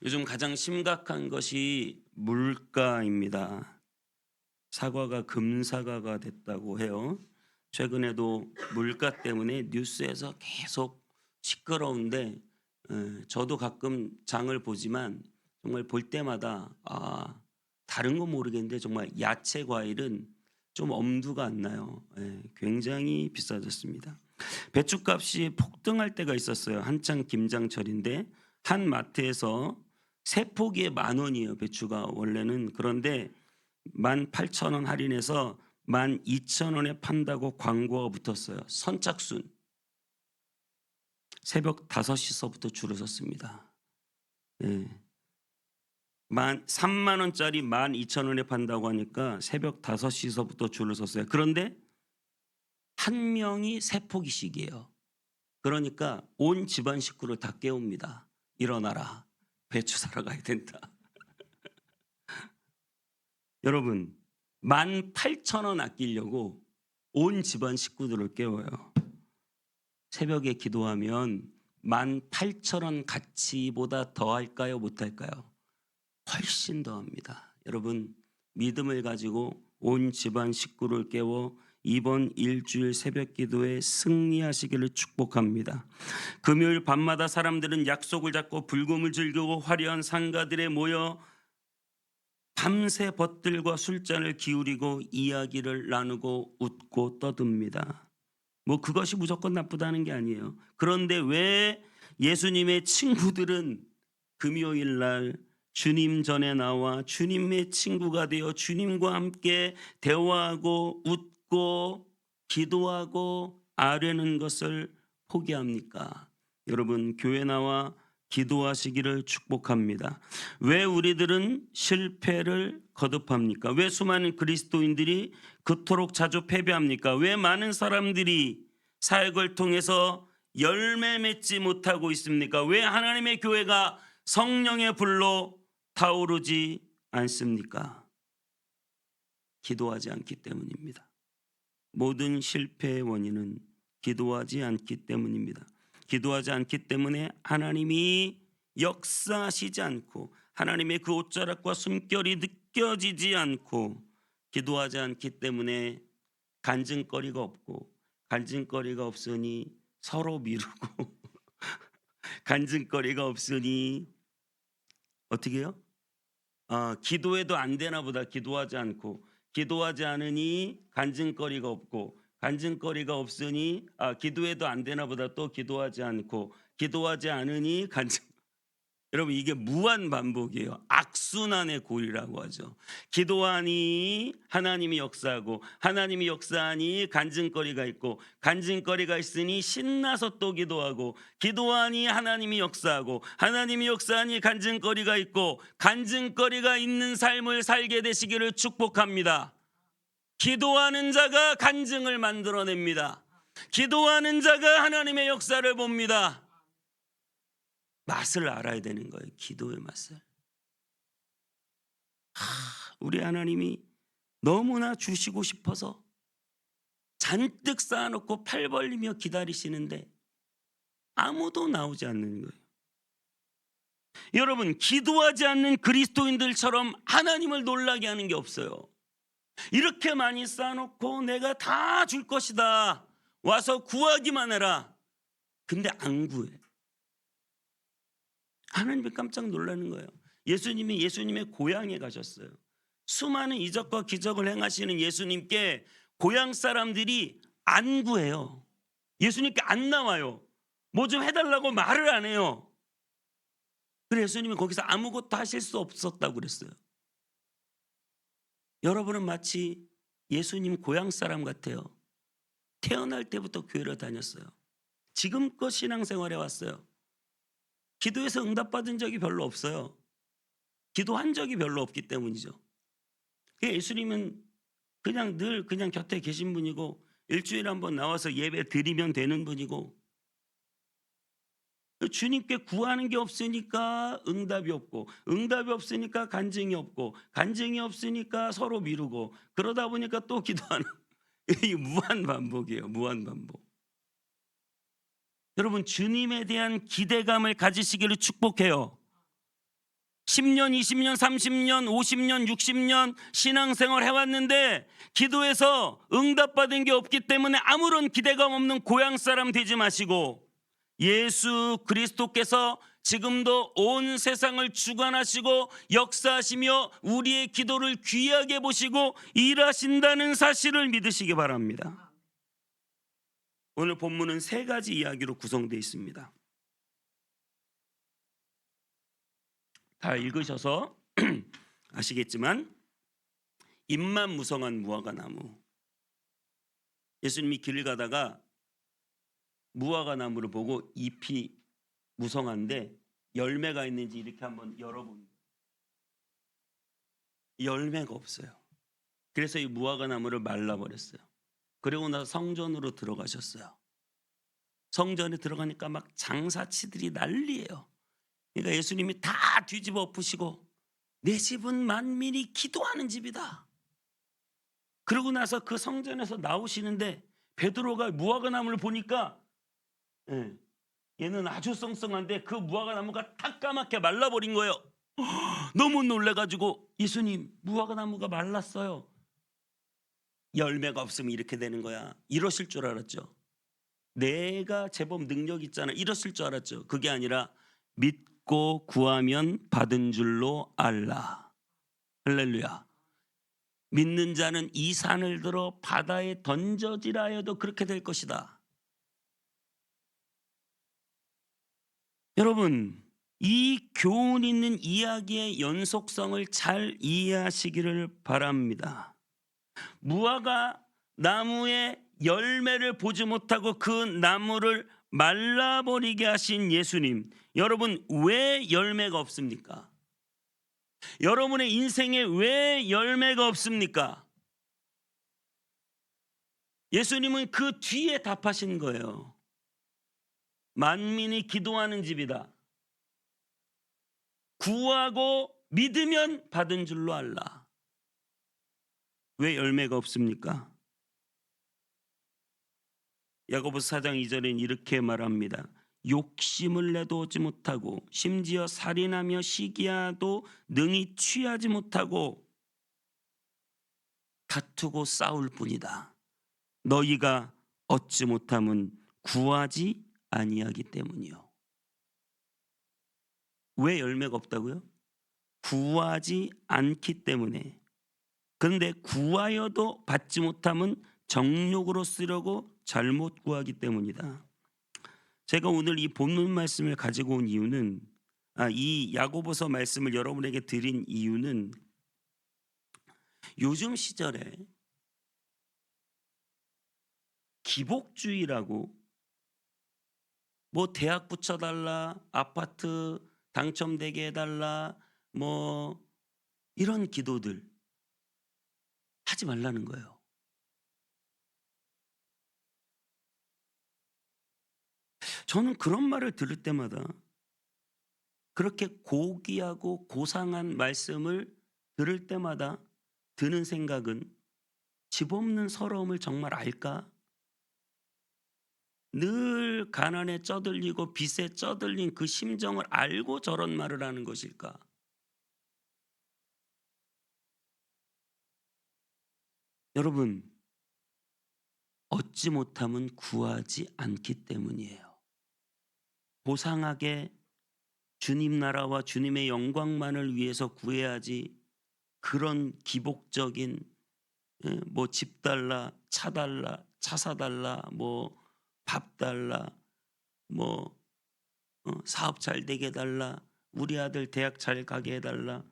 요즘 가장 심각한 것이 물가입니다. 사과가 금사과가 됐다고 해요. 최근에도 물가 때문에 뉴스에서 계속 시끄러운데 저도 가끔 장을 보지만 정말 볼 때마다 다른 건 모르겠는데 정말 야채 과일은 좀 엄두가 안 나요. 굉장히 비싸졌습니다. 배추값이 폭등할 때가 있었어요. 한창 김장철인데 한 마트에서 세 포기에 10,000원이에요. 배추가 원래는. 그런데 18,000원 할인해서 12,000원에 판다고 광고가 붙었어요. 선착순. 새벽 5시서부터 줄을 섰습니다. 예. 3만 원짜리 12,000원에 판다고 하니까 새벽 5시서부터 줄을 섰어요. 그런데 한 명이 세 포기씩이에요. 그러니까 온 집안 식구를 다 깨웁니다. 일어나라. 배추 사러 가야 된다. 여러분 18,000원 아끼려고 온 집안 식구들을 깨워요. 새벽에 기도하면 18,000원 가치보다 더 할까요? 못 할까요? 훨씬 더 합니다. 여러분 믿음을 가지고 온 집안 식구를 깨워 이번 일주일 새벽 기도에 승리하시기를 축복합니다. 금요일 밤마다 사람들은 약속을 잡고 불금을 즐기고 화려한 상가들에 모여 밤새 벗들과 술잔을 기울이고 이야기를 나누고 웃고 떠듭니다. 뭐 그것이 무조건 나쁘다는 게 아니에요. 그런데 왜 예수님의 친구들은 금요일 날 주님 전에 나와 주님의 친구가 되어 주님과 함께 대화하고 웃고 기도하고 아뢰는 것을 포기합니까? 여러분 교회 나와 기도하시기를 축복합니다. 왜 우리들은 실패를 거듭합니까? 왜 수많은 그리스도인들이 그토록 자주 패배합니까? 왜 많은 사람들이 사역을 통해서 열매 맺지 못하고 있습니까? 왜 하나님의 교회가 성령의 불로 타오르지 않습니까? 기도하지 않기 때문입니다. 모든 실패의 원인은 기도하지 않기 때문입니다. 기도하지 않기 때문에 하나님이 역사하시지 않고 하나님의 그 옷자락과 숨결이 느껴지지 않고 기도하지 않기 때문에 간증거리가 없고 간증거리가 없으니 서로 미루고 간증거리가 없으니 어떻게 해요? 기도해도 안 되나 보다 기도하지 않고 기도하지 않으니 간증거리가 없고 간증거리가 없으니 기도해도 안 되나 보다 또 기도하지 않고 기도하지 않으니 간증 여러분 이게 무한 반복이에요. 악순환의 고리라고 하죠. 기도하니 하나님이 역사하고 하나님이 역사하니 간증거리가 있고 간증거리가 있으니 신나서 또 기도하고 기도하니 하나님이 역사하고 하나님이 역사하니 간증거리가 있고 간증거리가 있는 삶을 살게 되시기를 축복합니다. 기도하는 자가 간증을 만들어냅니다. 기도하는 자가 하나님의 역사를 봅니다. 맛을 알아야 되는 거예요. 기도의 맛을. 우리 하나님이 너무나 주시고 싶어서 잔뜩 쌓아놓고 팔 벌리며 기다리시는데 아무도 나오지 않는 거예요. 여러분 기도하지 않는 그리스도인들처럼 하나님을 놀라게 하는 게 없어요. 이렇게 많이 쌓아놓고 내가 다 줄 것이다. 와서 구하기만 해라. 근데 안 구해. 하나님이 깜짝 놀라는 거예요. 예수님이 예수님의 고향에 가셨어요. 수많은 이적과 기적을 행하시는 예수님께 고향 사람들이 안 구해요. 예수님께 안 나와요. 뭐 좀 해달라고 말을 안 해요. 그래서 예수님은 거기서 아무것도 하실 수 없었다고 그랬어요. 여러분은 마치 예수님 고향 사람 같아요. 태어날 때부터 교회를 다녔어요. 지금껏 신앙생활에 왔어요. 기도해서 응답받은 적이 별로 없어요. 기도한 적이 별로 없기 때문이죠. 예수님은 그냥 늘 그냥 곁에 계신 분이고 일주일에 한번 나와서 예배 드리면 되는 분이고 주님께 구하는 게 없으니까 응답이 없고 응답이 없으니까 간증이 없고 간증이 없으니까 서로 미루고 그러다 보니까 또 기도하는 이 무한 반복이에요. 무한 반복. 여러분 주님에 대한 기대감을 가지시기를 축복해요. 10년, 20년, 30년, 50년, 60년 신앙생활 해왔는데 기도해서 응답받은 게 없기 때문에 아무런 기대감 없는 고향 사람 되지 마시고, 예수 그리스도께서 지금도 온 세상을 주관하시고 역사하시며 우리의 기도를 귀하게 보시고 일하신다는 사실을 믿으시기 바랍니다. 오늘 본문은 세 가지 이야기로 구성되어 있습니다. 다 읽으셔서 아시겠지만, 잎만 무성한 무화과나무. 예수님이 길을 가다가 무화과나무를 보고 잎이 무성한데 열매가 있는지 이렇게 한번 열어봅니다. 열매가 없어요. 그래서 이 무화과나무를 말라버렸어요. 그리고 나서 성전으로 들어가셨어요. 성전에 들어가니까 막 장사치들이 난리예요. 그러니까 예수님이 다 뒤집어 엎으시고, 내 집은 만민이 기도하는 집이다. 그러고 나서 그 성전에서 나오시는데 베드로가 무화과나무를 보니까 얘는 아주 썽썽한데 그 무화과나무가 딱 까맣게 말라버린 거예요. 너무 놀래가지고, 예수님, 무화과나무가 말랐어요. 열매가 없으면 이렇게 되는 거야. 이러실 줄 알았죠. 내가 제법 능력 있잖아, 이러실 줄 알았죠. 그게 아니라 믿고 구하면 받은 줄로 알라. 할렐루야. 믿는 자는 이 산을 들어 바다에 던져지라 해도 그렇게 될 것이다. 여러분, 이 교훈 있는 이야기의 연속성을 잘 이해하시기를 바랍니다. 무화과 나무의 열매를 보지 못하고 그 나무를 말라버리게 하신 예수님, 여러분 왜 열매가 없습니까? 여러분의 인생에 왜 열매가 없습니까? 예수님은 그 뒤에 답하신 거예요. 만민이 기도하는 집이다. 구하고 믿으면 받은 줄로 알라. 왜 열매가 없습니까? 야고보서 4장 2절엔 이렇게 말합니다. 욕심을 내도지 못하고 심지어 살인하며 시기하도 능히 취하지 못하고 다투고 싸울 뿐이다. 너희가 얻지 못함은 구하지 아니하기 때문이요. 왜 열매가 없다고요? 구하지 않기 때문에. 그런데 구하여도 받지 못함은 정욕으로 쓰려고 잘못 구하기 때문이다. 제가 오늘 이 본문 말씀을 가지고 온 이유는, 이 야고보서 말씀을 여러분에게 드린 이유는, 요즘 시절에 기복주의라고 뭐 대학 붙여달라, 아파트 당첨되게 해달라, 뭐 이런 기도들 하지 말라는 거예요. 저는 그런 말을 들을 때마다, 그렇게 고귀하고 고상한 말씀을 들을 때마다 드는 생각은, 집 없는 서러움을 정말 알까? 늘 가난에 쩌들리고 빚에 쩌들린 그 심정을 알고 저런 말을 하는 것일까? 여러분, 얻지 못함은 구하지 않기 때문이에요. 고상하게 주님 나라와 주님의 영광만을 위해서 구해야지, 그런 기복적인 뭐 집 달라, 차 달라, 차 사달라, 뭐 밥 달라, 뭐 사업 잘 되게 해달라, 우리 아들 대학 잘 가게 해달라,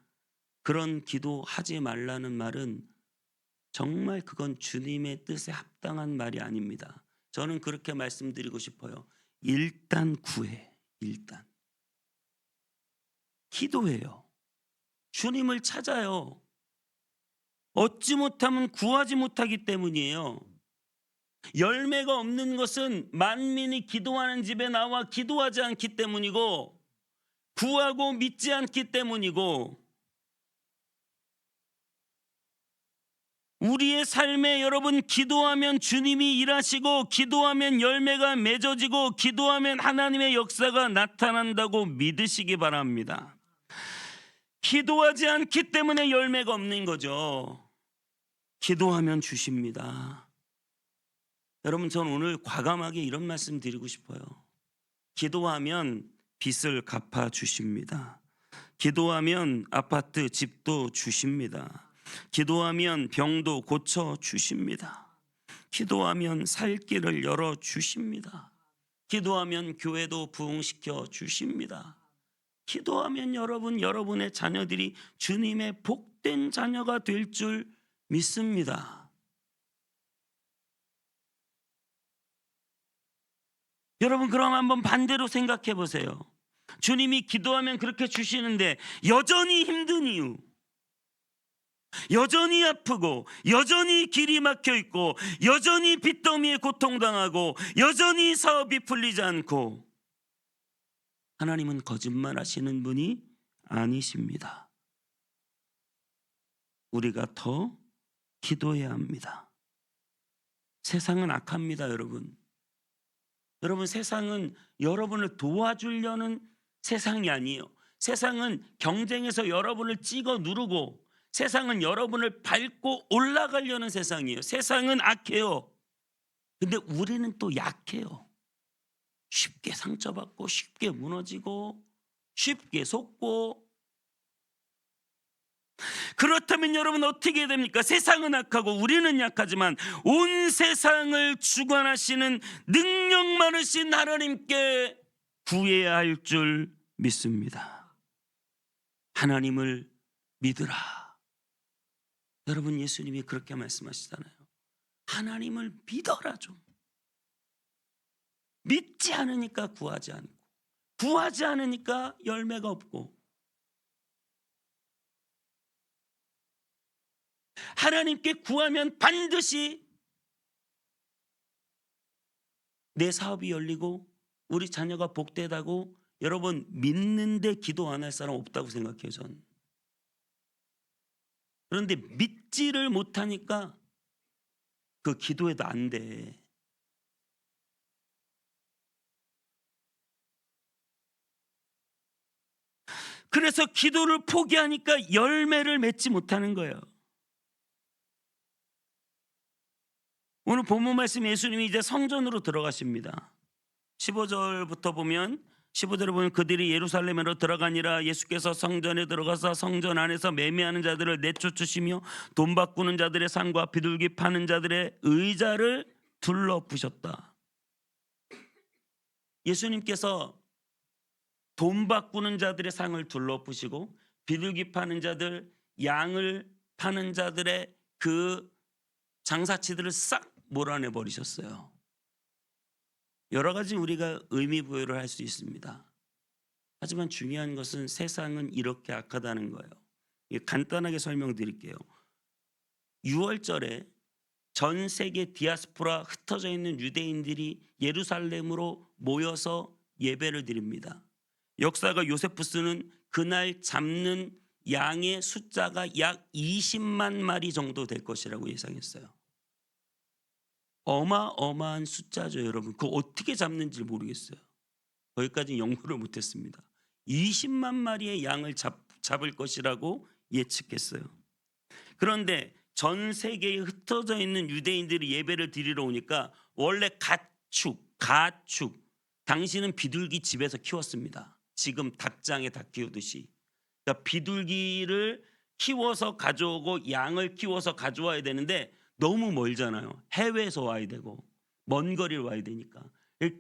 그런 기도하지 말라는 말은 정말 그건 주님의 뜻에 합당한 말이 아닙니다. 저는 그렇게 말씀드리고 싶어요. 일단 구해. 일단 기도해요. 주님을 찾아요. 얻지 못하면 구하지 못하기 때문이에요. 열매가 없는 것은 만민이 기도하는 집에 나와 기도하지 않기 때문이고, 구하고 믿지 않기 때문이고, 우리의 삶에 여러분, 기도하면 주님이 일하시고, 기도하면 열매가 맺어지고, 기도하면 하나님의 역사가 나타난다고 믿으시기 바랍니다. 기도하지 않기 때문에 열매가 없는 거죠. 기도하면 주십니다. 여러분, 저는 오늘 과감하게 이런 말씀 드리고 싶어요. 기도하면 빚을 갚아 주십니다. 기도하면 아파트 집도 주십니다. 기도하면 병도 고쳐 주십니다. 기도하면 살 길을 열어 주십니다. 기도하면 교회도 부흥시켜 주십니다. 기도하면 여러분의 자녀들이 주님의 복된 자녀가 될 줄 믿습니다. 여러분, 그럼 한번 반대로 생각해 보세요. 주님이 기도하면 그렇게 주시는데 여전히 힘든 이유, 여전히 아프고 여전히 길이 막혀 있고 여전히 빚더미에 고통당하고 여전히 사업이 풀리지 않고, 하나님은 거짓말하시는 분이 아니십니다. 우리가 더 기도해야 합니다. 세상은 악합니다, 여러분. 여러분, 세상은 여러분을 도와주려는 세상이 아니에요. 세상은 경쟁에서 여러분을 찍어 누르고, 세상은 여러분을 밟고 올라가려는 세상이에요. 세상은 악해요. 근데 우리는 또 약해요. 쉽게 상처받고 쉽게 무너지고 쉽게 속고. 그렇다면 여러분 어떻게 해야 됩니까? 세상은 악하고 우리는 약하지만 온 세상을 주관하시는 능력 많으신 하나님께 구해야 할 줄 믿습니다. 하나님을 믿으라. 여러분, 예수님이 그렇게 말씀하시잖아요. 하나님을 믿어라. 좀 믿지 않으니까 구하지 않고, 구하지 않으니까 열매가 없고, 하나님께 구하면 반드시 내 사업이 열리고 우리 자녀가 복되다고, 여러분, 믿는데 기도 안 할 사람 없다고 생각해요, 전. 그런데 믿지를 못하니까 그 기도해도 안 돼. 그래서 기도를 포기하니까 열매를 맺지 못하는 거예요. 오늘 본문 말씀, 예수님이 이제 성전으로 들어가십니다. 15절부터 보면, 15절에 보면 그들이 예루살렘으로 들어가니라. 예수께서 성전에 들어가서 성전 안에서 매매하는 자들을 내쫓으시며 돈 바꾸는 자들의 상과 비둘기 파는 자들의 의자를 둘러부셨다. 예수님께서 돈 바꾸는 자들의 상을 둘러부시고 비둘기 파는 자들, 양을 파는 자들의 그 장사치들을 싹 몰아내 버리셨어요. 여러 가지 우리가 의미 부여를 할 수 있습니다. 하지만 중요한 것은 세상은 이렇게 악하다는 거예요. 간단하게 설명드릴게요. 6월절에 전 세계 디아스포라 흩어져 있는 유대인들이 예루살렘으로 모여서 예배를 드립니다. 역사가 요세푸스는 그날 잡는 양의 숫자가 약 20만 마리 정도 될 것이라고 예상했어요. 어마어마한 숫자죠, 여러분. 그거 어떻게 잡는지 모르겠어요. 거기까지 연구를 못했습니다. 20만 마리의 양을 잡을 것이라고 예측했어요. 그런데 전 세계에 흩어져 있는 유대인들이 예배를 드리러 오니까 원래 가축, 당시는 비둘기 집에서 키웠습니다. 지금 닭장에 닭 키우듯이. 그러니까 비둘기를 키워서 가져오고 양을 키워서 가져와야 되는데 너무 멀잖아요. 해외에서 와야 되고 먼 거리를 와야 되니까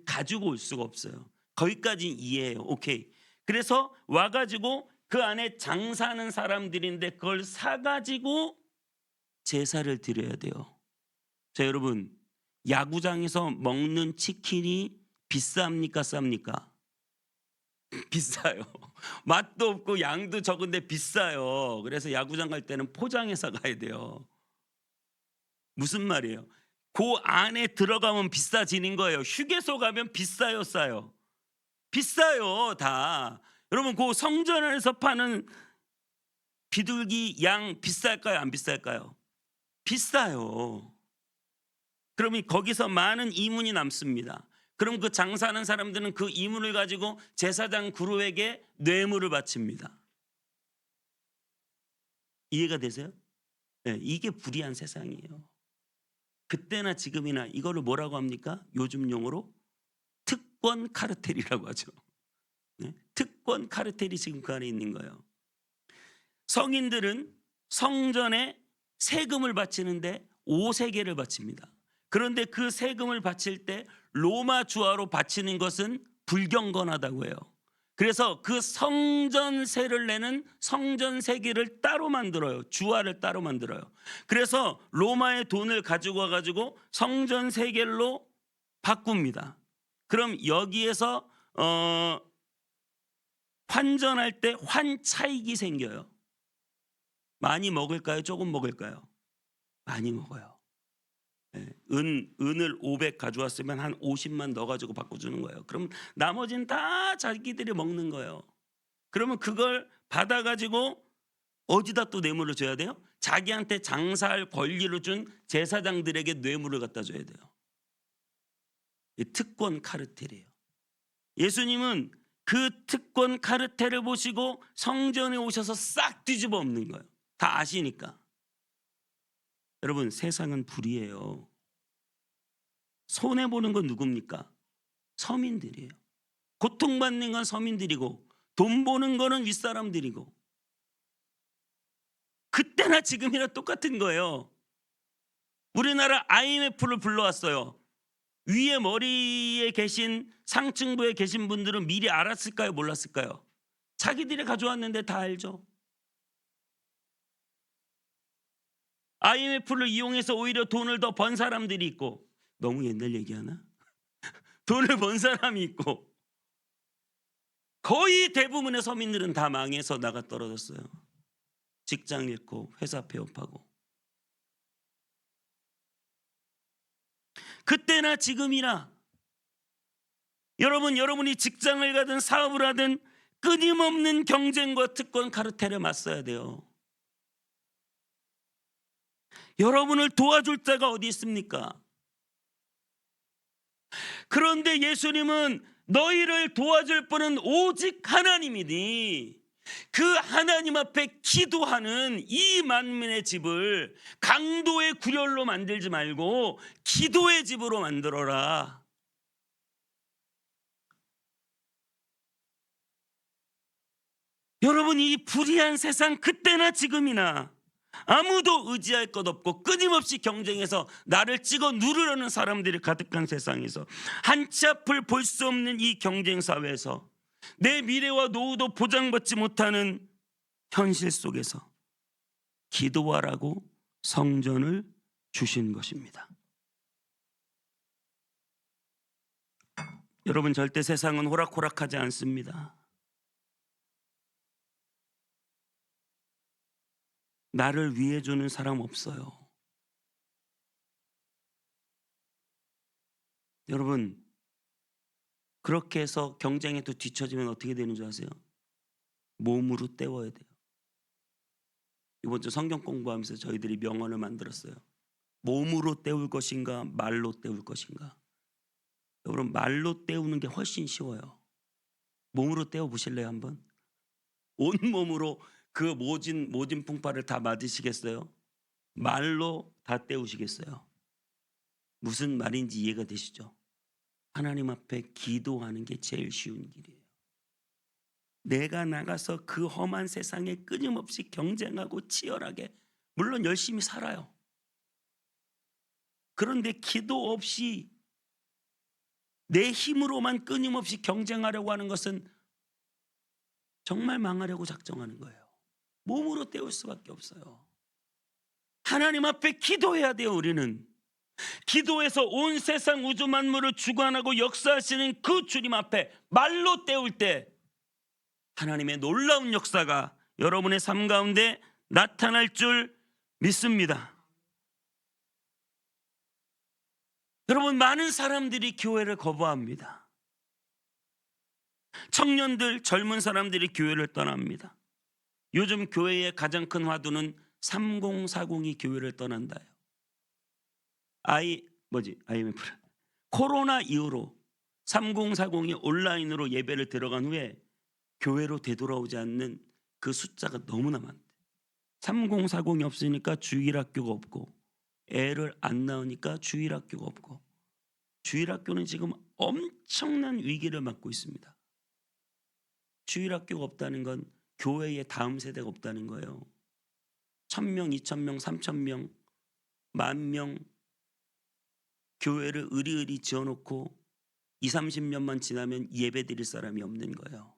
가지고 올 수가 없어요. 거기까지 이해해요. 오케이. 그래서 와가지고 그 안에 장사하는 사람들인데 그걸 사가지고 제사를 드려야 돼요. 자, 여러분, 야구장에서 먹는 치킨이 비쌉니까, 쌉니까? 비싸요. 맛도 없고 양도 적은데 비싸요. 그래서 야구장 갈 때는 포장해서 가야 돼요. 무슨 말이에요? 그 안에 들어가면 비싸지는 거예요. 휴게소 가면 비싸요, 싸요? 비싸요, 다. 여러분, 그 성전 안에서 파는 비둘기, 양 비쌀까요, 안 비쌀까요? 비싸요. 그러면 거기서 많은 이문이 남습니다. 그럼 그 장사하는 사람들은 그 이문을 가지고 제사장 그루에게 뇌물을 바칩니다. 이해가 되세요? 네, 이게 불의한 세상이에요. 그때나 지금이나 이거를 뭐라고 합니까? 요즘 용어로 특권 카르텔이라고 하죠. 네? 특권 카르텔이 지금 그 안에 있는 거예요. 성인들은 성전에 세금을 바치는데 5세계를 바칩니다. 그런데 그 세금을 바칠 때 로마 주화로 바치는 것은 불경건하다고 해요. 그래서 그 성전세를 내는 성전세계를 따로 만들어요. 주화를 따로 만들어요. 그래서 로마의 돈을 가지고 와가지고 성전세계로 바꿉니다. 그럼 여기에서 환전할 때 환차익이 생겨요. 많이 먹을까요? 조금 먹을까요? 많이 먹어요. 예, 은을 500 가져왔으면 한 50만 넣어가지고 바꿔주는 거예요. 그럼 나머지는 다 자기들이 먹는 거예요. 그러면 그걸 받아가지고 어디다 또 뇌물을 줘야 돼요? 자기한테 장사할 권리를 준 제사장들에게 뇌물을 갖다 줘야 돼요. 이 특권 카르텔이에요. 예수님은 그 특권 카르텔을 보시고 성전에 오셔서 싹 뒤집어 엎는 거예요. 다 아시니까. 여러분, 세상은 불이에요. 손해보는 건 누굽니까? 서민들이에요. 고통받는 건 서민들이고 돈 버는 거는 윗사람들이고, 그때나 지금이나 똑같은 거예요. 우리나라 IMF를 불러왔어요. 위에 머리에 계신 상층부에 계신 분들은 미리 알았을까요? 몰랐을까요? 자기들이 가져왔는데 다 알죠. IMF를 이용해서 오히려 돈을 더 번 사람들이 있고, 너무 옛날 얘기하나? 돈을 번 사람이 있고, 거의 대부분의 서민들은 다 망해서 나가 떨어졌어요. 직장 잃고 회사 폐업하고. 그때나 지금이나 여러분이 직장을 가든 사업을 하든 끊임없는 경쟁과 특권 카르텔에 맞서야 돼요. 여러분을 도와줄 자가 어디 있습니까? 그런데 예수님은 너희를 도와줄 분은 오직 하나님이니 그 하나님 앞에 기도하는 이 만민의 집을 강도의 구렬로 만들지 말고 기도의 집으로 만들어라. 여러분, 이 불의한 세상 그때나 지금이나 아무도 의지할 것 없고 끊임없이 경쟁해서 나를 찍어 누르려는 사람들이 가득한 세상에서, 한치 앞을 볼 수 없는 이 경쟁 사회에서 내 미래와 노후도 보장받지 못하는 현실 속에서 기도하라고 성전을 주신 것입니다. 여러분, 절대 세상은 호락호락하지 않습니다. 나를 위해 주는 사람 없어요. 여러분, 그렇게 해서 경쟁에도 뒤처지면 어떻게 되는 줄 아세요? 몸으로 때워야 돼요. 이번 주 성경 공부하면서 저희들이 명언을 만들었어요. 몸으로 때울 것인가 말로 때울 것인가. 여러분, 말로 때우는 게 훨씬 쉬워요. 몸으로 때워 보실래요? 한번 온몸으로 그 모진 풍파를 다 맞으시겠어요? 말로 다 때우시겠어요? 무슨 말인지 이해가 되시죠? 하나님 앞에 기도하는 게 제일 쉬운 길이에요. 내가 나가서 그 험한 세상에 끊임없이 경쟁하고 치열하게, 물론 열심히 살아요. 그런데 기도 없이 내 힘으로만 끊임없이 경쟁하려고 하는 것은 정말 망하려고 작정하는 거예요. 몸으로 때울 수밖에 없어요. 하나님 앞에 기도해야 돼요. 우리는 기도해서 온 세상 우주 만물을 주관하고 역사하시는 그 주님 앞에 말로 때울 때 하나님의 놀라운 역사가 여러분의 삶 가운데 나타날 줄 믿습니다. 여러분, 많은 사람들이 교회를 거부합니다. 청년들, 젊은 사람들이 교회를 떠납니다. 요즘 교회의 가장 큰 화두는 3040이 교회를 떠난다요. IMF 코로나 이후로 3040이 온라인으로 예배를 들어간 후에 교회로 되돌아오지 않는 그 숫자가 너무나 많대. 3040이 없으니까 주일학교가 없고, 애를 안 낳으니까 주일학교가 없고, 주일학교는 지금 엄청난 위기를 맞고 있습니다. 주일학교가 없다는 건 교회의 다음 세대가 없다는 거예요. 1000명, 2000명, 3000명, 10,000명 교회를 의리의리 지어놓고 20-30년만 지나면 예배 드릴 사람이 없는 거예요.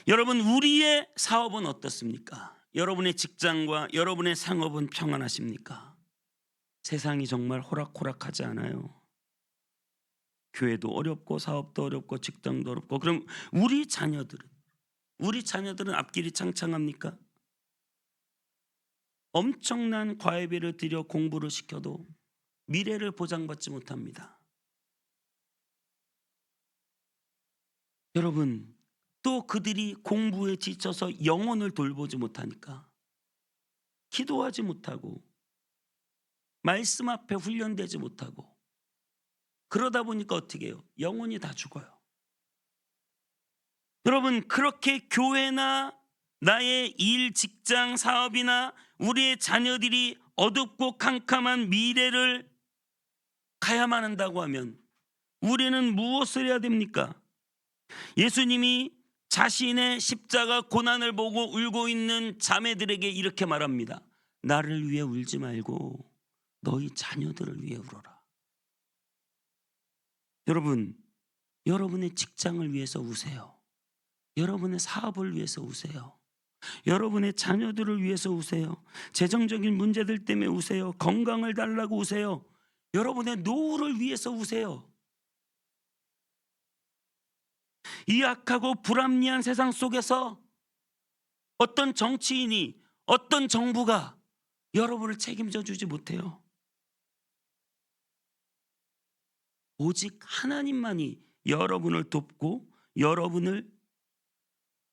여러분, 우리의 사업은 어떻습니까? 여러분의 직장과 여러분의 상업은 평안하십니까? 세상이 정말 호락호락하지 않아요. 교회도 어렵고 사업도 어렵고 직장도 어렵고. 그럼 우리 자녀들은 앞길이 창창합니까? 엄청난 과외비를 들여 공부를 시켜도 미래를 보장받지 못합니다. 여러분, 또 그들이 공부에 지쳐서 영혼을 돌보지 못하니까, 기도하지 못하고 말씀 앞에 훈련되지 못하고, 그러다 보니까 어떻게 해요? 영혼이 다 죽어요. 여러분, 그렇게 교회나 나의 일, 직장, 사업이나 우리의 자녀들이 어둡고 캄캄한 미래를 가야만 한다고 하면 우리는 무엇을 해야 됩니까? 예수님이 자신의 십자가 고난을 보고 울고 있는 자매들에게 이렇게 말합니다. 나를 위해 울지 말고 너희 자녀들을 위해 울어라. 여러분, 여러분의 직장을 위해서 우세요. 여러분의 사업을 위해서 우세요. 여러분의 자녀들을 위해서 우세요. 재정적인 문제들 때문에 우세요. 건강을 달라고 우세요. 여러분의 노후를 위해서 우세요. 이 악하고 불합리한 세상 속에서 어떤 정치인이, 어떤 정부가 여러분을 책임져 주지 못해요. 오직 하나님만이 여러분을 돕고 여러분을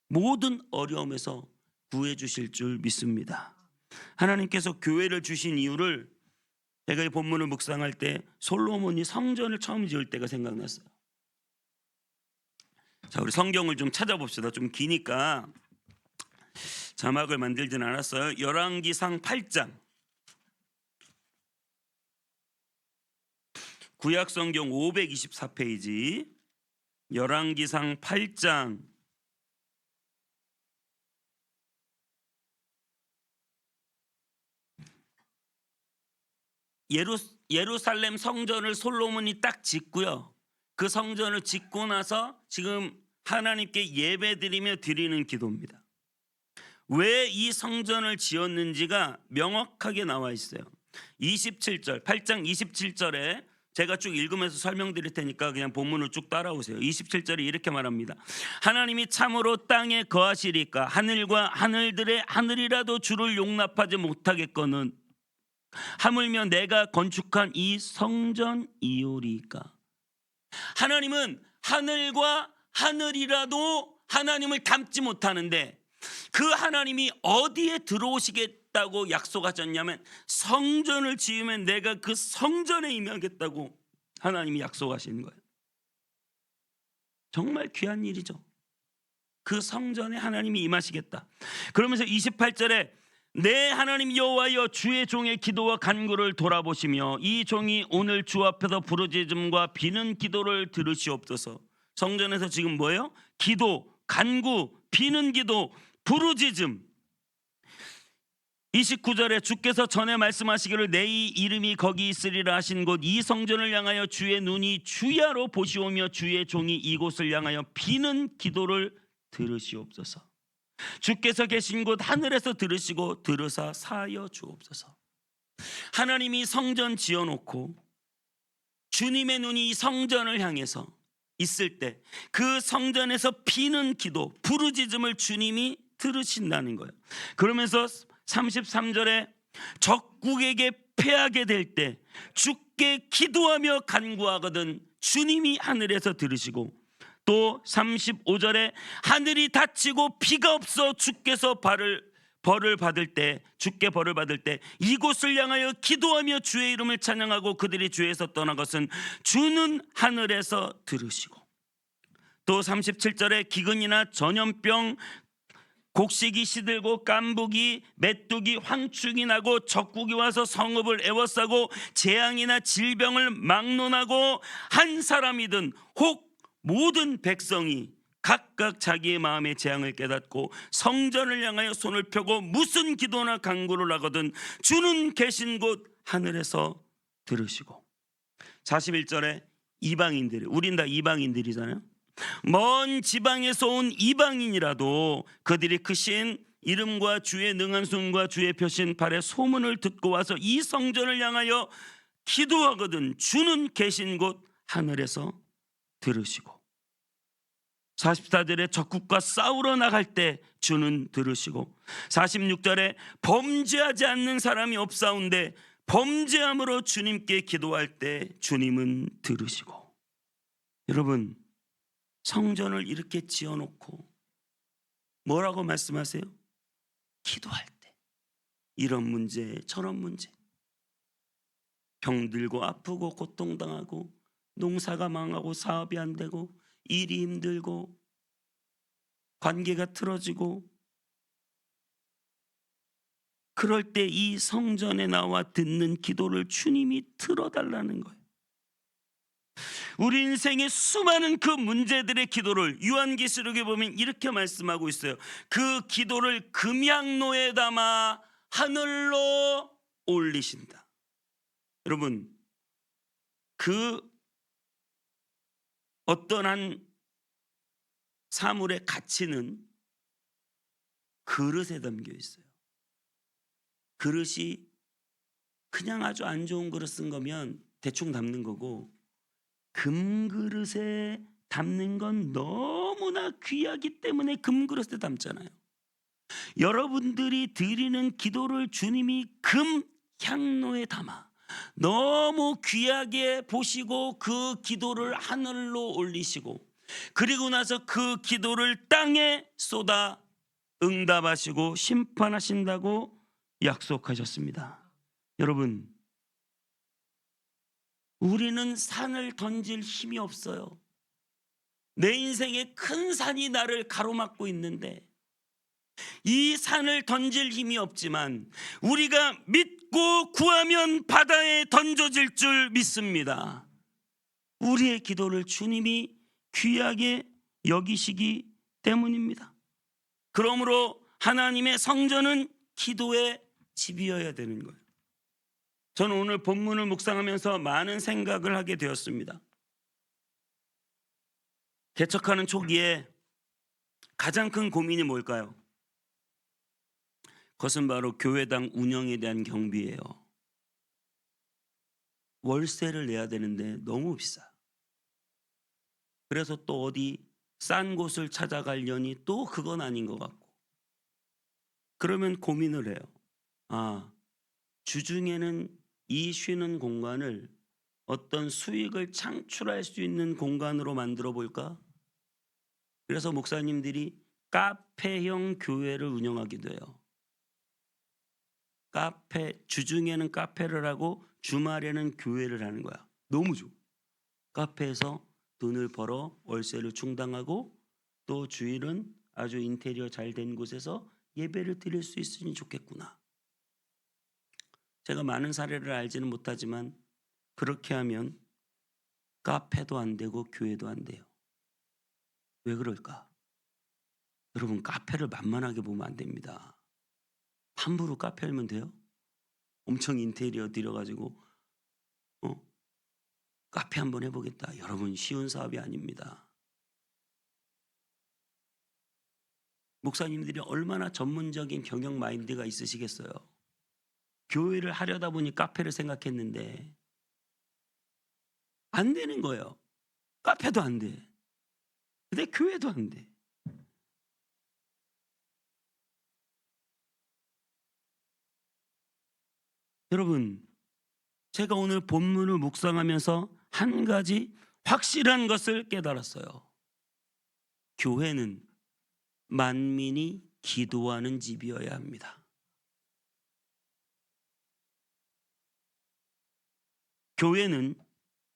모든 어려움에서 구해 주실 줄 믿습니다. 하나님께서 교회를 주신 이유를 제가 이 본문을 묵상할 때 솔로몬이 성전을 처음 지을 때가 생각났어요. 자, 우리 성경을 좀 찾아봅시다. 좀 기니까 자막을 만들진 않았어요. 열왕기상 8장, 구약 성경 524페이지, 열왕기상 8장 예루살렘 성전을 솔로몬이 딱 짓고요. 그 성전을 짓고 나서 지금 하나님께 예배드리며 드리는 기도입니다. 왜 이 성전을 지었는지가 명확하게 나와 있어요. 27절, 8장 27절에 제가 쭉 읽으면서 설명드릴 테니까 그냥 본문을 쭉 따라오세요. 27절에 이렇게 말합니다. 하나님이 참으로 땅에 거하시리까? 하늘과 하늘들의 하늘이라도 주를 용납하지 못하겠거늘 하물며 내가 건축한 이 성전이오리까? 하나님은 하늘과 하늘이라도 하나님을 닮지 못하는데, 그 하나님이 어디에 들어오시겠다고 약속하셨냐면 성전을 지으면 내가 그 성전에 임하겠다고 하나님이 약속하시는 거예요. 정말 귀한 일이죠. 그 성전에 하나님이 임하시겠다. 그러면서 28절에 내 하나님 여호와여, 주의 종의 기도와 간구를 돌아보시며 이 종이 오늘 주 앞에서 부르짖음과 비는 기도를 들으시옵소서. 성전에서 지금 뭐예요? 기도, 간구, 비는 기도, 부르짖음. 29절에 주께서 전에 말씀하시기를 내 이름이 거기 있으리라 하신 곳 이 성전을 향하여 주의 눈이 주야로 보시오며 주의 종이 이곳을 향하여 비는 기도를 들으시옵소서. 주께서 계신 곳 하늘에서 들으시고 들으사 사하여 주옵소서. 하나님이 성전 지어놓고 주님의 눈이 이 성전을 향해서 있을 때 그 성전에서 비는 기도, 부르짖음을 주님이 들으신다는 거예요. 그러면서 33절에 적국에게 패하게 될 때 주께 기도하며 간구하거든 주님이 하늘에서 들으시고, 또 35절에 하늘이 닫히고 비가 없어 주께서 벌을 받을 때, 주께 벌을 받을 때 이곳을 향하여 기도하며 주의 이름을 찬양하고 그들이 주에서 떠난 것은 주는 하늘에서 들으시고. 또 37절에 기근이나 전염병, 곡식이 시들고 깐부기, 메뚜기, 황충이 나고 적국이 와서 성읍을 에워싸고 재앙이나 질병을 막론하고 한 사람이든 혹 모든 백성이 각각 자기의 마음의 재앙을 깨닫고 성전을 향하여 손을 펴고 무슨 기도나 간구를 하거든 주는 계신 곳 하늘에서 들으시고. 41절에 이방인들이, 우린 다 이방인들이잖아요. 먼 지방에서 온 이방인이라도 그들이 크신 이름과 주의 능한 손과 주의 펴신 발의 소문을 듣고 와서 이 성전을 향하여 기도하거든 주는 계신 곳 하늘에서 들으시고. 44절에 적국과 싸우러 나갈 때 주는 들으시고. 46절에 범죄하지 않는 사람이 없사온데 범죄함으로 주님께 기도할 때 주님은 들으시고. 여러분, 성전을 이렇게 지어놓고 뭐라고 말씀하세요? 기도할 때 이런 문제 저런 문제, 병들고 아프고 고통당하고 농사가 망하고 사업이 안 되고 일이 힘들고 관계가 틀어지고, 그럴 때 이 성전에 나와 듣는 기도를 주님이 들어달라는 거예요. 우리 인생의 수많은 그 문제들의 기도를 요한계시록에 보면 이렇게 말씀하고 있어요. 그 기도를 금양로에 담아 하늘로 올리신다. 여러분, 그 어떤 한 사물의 가치는 그릇에 담겨 있어요. 그릇이 그냥 아주 안 좋은 그릇 쓴 거면 대충 담는 거고, 금그릇에 담는 건 너무나 귀하기 때문에 금그릇에 담잖아요. 여러분들이 드리는 기도를 주님이 금향로에 담아 너무 귀하게 보시고 그 기도를 하늘로 올리시고, 그리고 나서 그 기도를 땅에 쏟아 응답하시고 심판하신다고 약속하셨습니다. 여러분, 우리는 산을 던질 힘이 없어요. 내 인생에 큰 산이 나를 가로막고 있는데 이 산을 던질 힘이 없지만 우리가 믿고 구하면 바다에 던져질 줄 믿습니다. 우리의 기도를 주님이 귀하게 여기시기 때문입니다. 그러므로 하나님의 성전은 기도의 집이어야 되는 거예요. 저는 오늘 본문을 묵상하면서 많은 생각을 하게 되었습니다. 개척하는 초기에 가장 큰 고민이 뭘까요? 그것은 바로 교회당 운영에 대한 경비예요. 월세를 내야 되는데 너무 비싸. 그래서 또 어디 싼 곳을 찾아가려니 또 그건 아닌 것 같고, 그러면 고민을 해요. 주중에는 이 쉬는 공간을 어떤 수익을 창출할 수 있는 공간으로 만들어 볼까? 그래서 목사님들이 카페형 교회를 운영하기도 해요. 주중에는 카페를 하고 주말에는 교회를 하는 거야. 너무 좋아. 카페에서 돈을 벌어 월세를 충당하고 또 주일은 아주 인테리어 잘 된 곳에서 예배를 드릴 수 있으니 좋겠구나. 제가 많은 사례를 알지는 못하지만 그렇게 하면 카페도 안 되고 교회도 안 돼요. 왜 그럴까? 여러분, 카페를 만만하게 보면 안 됩니다. 함부로 카페 열면 돼요? 엄청 인테리어 들여가지고 카페 한번 해보겠다. 여러분, 쉬운 사업이 아닙니다. 목사님들이 얼마나 전문적인 경영 마인드가 있으시겠어요? 교회를 하려다 보니 카페를 생각했는데 안 되는 거예요. 카페도 안 돼. 근데 교회도 안 돼. 여러분, 제가 오늘 본문을 묵상하면서 한 가지 확실한 것을 깨달았어요. 교회는 만민이 기도하는 집이어야 합니다. 교회는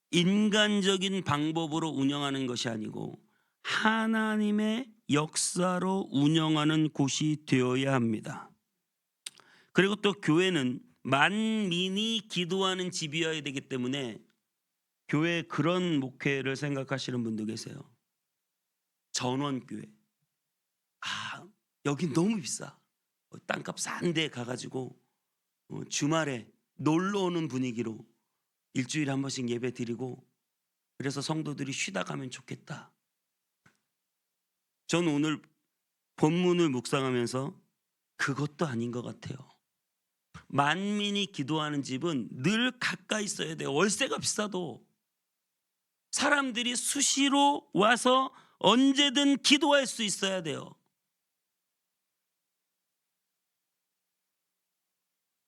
인간적인 방법으로 운영하는 것이 아니고 하나님의 역사로 운영하는 곳이 되어야 합니다. 그리고 또 교회는 만민이 기도하는 집이어야 되기 때문에 교회에 그런 목회를 생각하시는 분도 계세요. 전원교회. 여기 너무 비싸. 땅값 싼 데 가가지고 주말에 놀러 오는 분위기로 일주일에 한 번씩 예배 드리고, 그래서 성도들이 쉬다 가면 좋겠다. 저는 오늘 본문을 묵상하면서 그것도 아닌 것 같아요. 만민이 기도하는 집은 늘 가까이 있어야 돼요. 월세가 비싸도 사람들이 수시로 와서 언제든 기도할 수 있어야 돼요.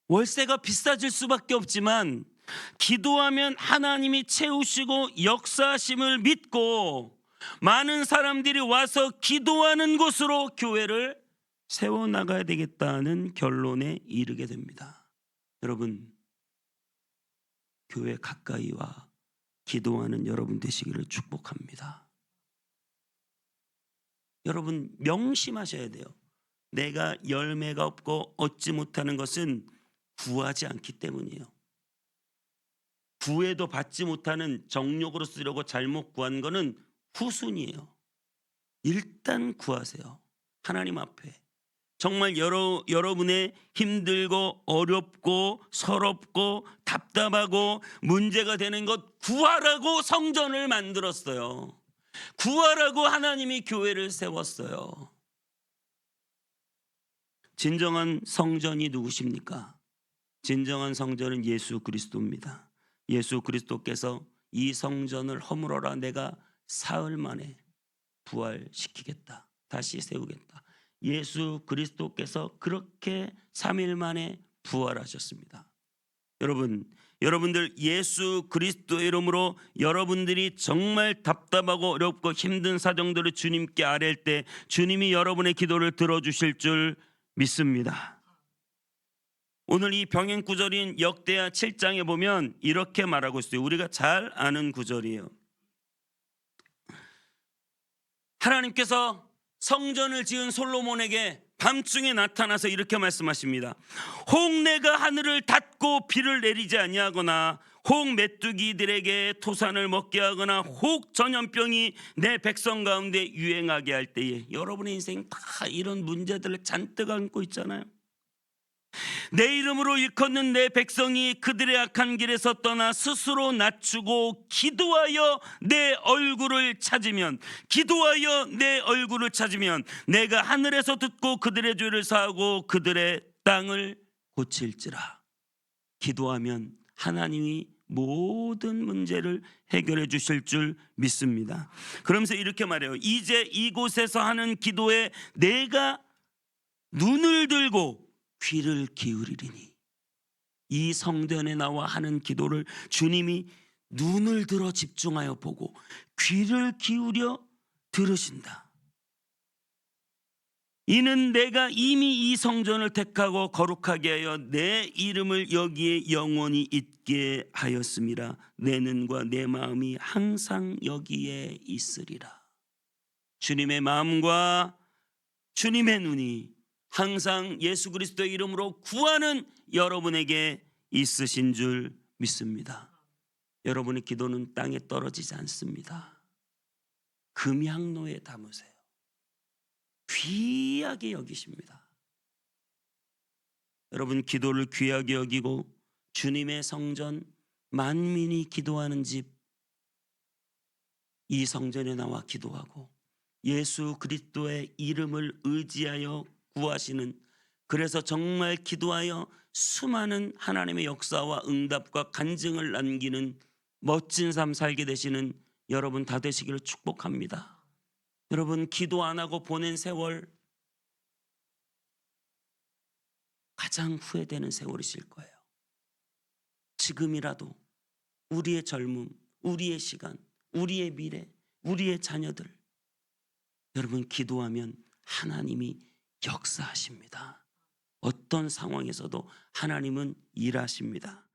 월세가 비싸질 수밖에 없지만 기도하면 하나님이 채우시고 역사하심을 믿고 많은 사람들이 와서 기도하는 곳으로 교회를 세워나가야 되겠다는 결론에 이르게 됩니다. 여러분, 교회 가까이 와 기도하는 여러분 되시기를 축복합니다. 여러분 명심하셔야 돼요. 내가 열매가 없고 얻지 못하는 것은 구하지 않기 때문이에요. 구해도 받지 못하는 정욕으로 쓰려고 잘못 구한 거는 후순이에요. 일단 구하세요. 하나님 앞에. 정말 여러분의 힘들고 어렵고 서럽고 답답하고 문제가 되는 것 구하라고 성전을 만들었어요. 구하라고 하나님이 교회를 세웠어요. 진정한 성전이 누구십니까? 진정한 성전은 예수 그리스도입니다. 예수 그리스도께서 이 성전을 허물어라, 내가 사흘 만에 부활시키겠다, 다시 세우겠다. 예수 그리스도께서 그렇게 3일 만에 부활하셨습니다. 여러분들 예수 그리스도의 이름으로 여러분들이 정말 답답하고 어렵고 힘든 사정들을 주님께 아뢰일 때 주님이 여러분의 기도를 들어주실 줄 믿습니다. 오늘 이 병행 구절인 역대하 7장에 보면 이렇게 말하고 있어요. 우리가 잘 아는 구절이에요. 하나님께서 성전을 지은 솔로몬에게 밤중에 나타나서 이렇게 말씀하십니다. 혹 내가 하늘을 닫고 비를 내리지 아니하거나 혹 메뚜기들에게 토산을 먹게 하거나 혹 전염병이 내 백성 가운데 유행하게 할 때에, 여러분의 인생 다 이런 문제들을 잔뜩 안고 있잖아요. 내 이름으로 일컫는 내 백성이 그들의 악한 길에서 떠나 스스로 낮추고 기도하여 내 얼굴을 찾으면 내가 하늘에서 듣고 그들의 죄를 사하고 그들의 땅을 고칠지라. 기도하면 하나님이 모든 문제를 해결해 주실 줄 믿습니다. 그러면서 이렇게 말해요. 이제 이곳에서 하는 기도에 내가 눈을 들고 귀를 기울이리니. 이 성전에 나와 하는 기도를 주님이 눈을 들어 집중하여 보고 귀를 기울여 들으신다. 이는 내가 이미 이 성전을 택하고 거룩하게 하여 내 이름을 여기에 영원히 있게 하였음이라. 내 눈과 내 마음이 항상 여기에 있으리라. 주님의 마음과 주님의 눈이 항상 예수 그리스도의 이름으로 구하는 여러분에게 있으신 줄 믿습니다. 여러분의 기도는 땅에 떨어지지 않습니다. 금향로에 담으세요. 귀하게 여기십니다. 여러분, 기도를 귀하게 여기고 주님의 성전, 만민이 기도하는 집, 이 성전에 나와 기도하고 예수 그리스도의 이름을 의지하여 구하시는, 그래서 정말 기도하여 수많은 하나님의 역사와 응답과 간증을 남기는 멋진 삶 살게 되시는 여러분 다 되시기를 축복합니다. 여러분, 기도 안 하고 보낸 세월 가장 후회되는 세월이실 거예요. 지금이라도 우리의 젊음, 우리의 시간, 우리의 미래, 우리의 자녀들, 여러분 기도하면 하나님이 역사하십니다. 어떤 상황에서도 하나님은 일하십니다.